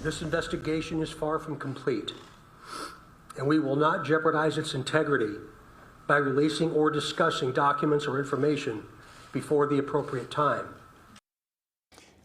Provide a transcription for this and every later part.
This investigation is far from complete, and we will not jeopardize its integrity by releasing or discussing documents or information before the appropriate time.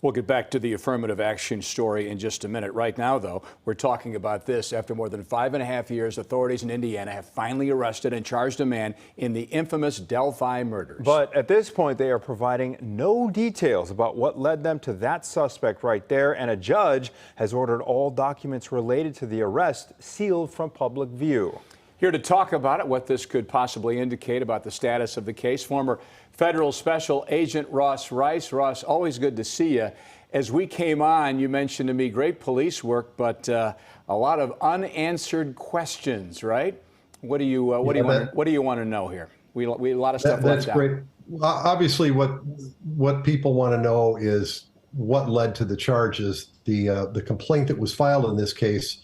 We'll get back to the affirmative action story in just a minute. Right now, though, we're talking about this. After more than 5.5 years, authorities in Indiana have finally arrested and charged a man in the infamous Delphi murders. But at this point, they are providing no details about what led them to that suspect right there, and a judge has ordered all documents related to the arrest sealed from public view. Here to talk about it, what this could possibly indicate about the status of the case, former federal special agent Ross Rice. Ross, always good to see you. As we came on, you mentioned to me great police work, but a lot of unanswered questions, right? What do you want to know here? We a lot of stuff left out. That's great. Obviously, what people want to know is what led to the charges. The complaint that was filed in this case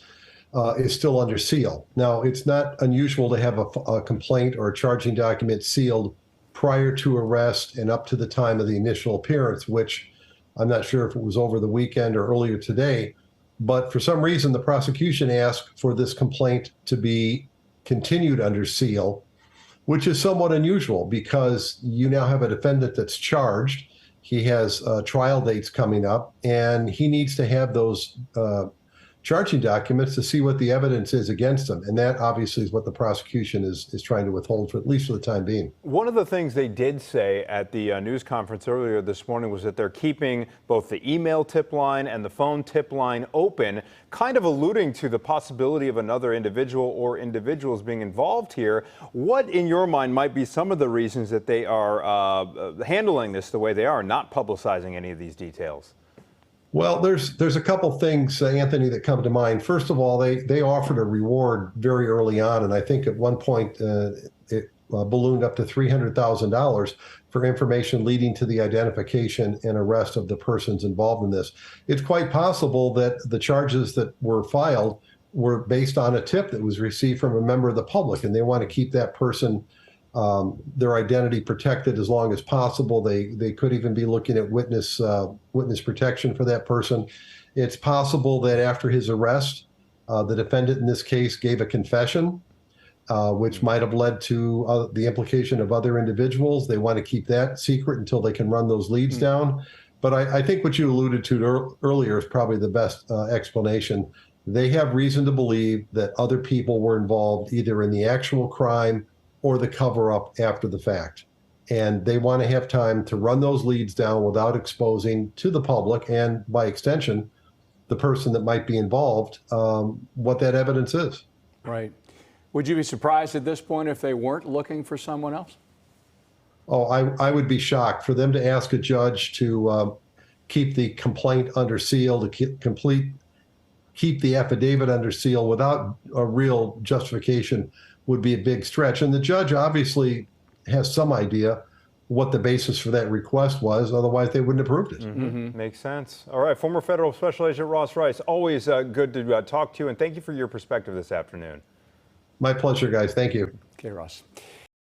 is still under seal. Now, it's not unusual to have a complaint or a charging document sealed prior to arrest and up to the time of the initial appearance, which I'm not sure if it was over the weekend or earlier today. But for some reason, the prosecution asked for this complaint to be continued under seal, which is somewhat unusual because you now have a defendant that's charged. He has trial dates coming up, and he needs to have those charging documents to see what the evidence is against him. And that obviously is what the prosecution is trying to withhold, for at least for the time being. One of the things they did say at the news conference earlier this morning was that they're keeping both the email tip line and the phone tip line open, kind of alluding to the possibility of another individual or individuals being involved here. What, in your mind, might be some of the reasons that they are handling this the way they are, not publicizing any of these details? Well, there's a couple things, Anthony, that come to mind. First of all, they offered a reward very early on, and I think at one point it ballooned up to $300,000 for information leading to the identification and arrest of the persons involved in this. It's quite possible that the charges that were filed were based on a tip that was received from a member of the public, and they want to keep that person their identity protected as long as possible. They could even be looking at witness protection for that person. It's possible that after his arrest, the defendant in this case gave a confession, which might have led to the implication of other individuals. They want to keep that secret until they can run those leads down. But I think what you alluded to earlier is probably the best explanation. They have reason to believe that other people were involved either in the actual crime or the cover-up after the fact. And they want to have time to run those leads down without exposing to the public and, by extension, the person that might be involved, what that evidence is. Right. Would you be surprised at this point if they weren't looking for someone else? Oh, I would be shocked for them to ask a judge to keep the complaint under seal, to keep the affidavit under seal without a real justification would be a big stretch. And the judge obviously has some idea what the basis for that request was. Otherwise, they wouldn't have approved it. Makes sense. All right, former federal special agent Ross Rice, always good to talk to you, and thank you for your perspective this afternoon. My pleasure, guys. Thank you. Okay, Ross.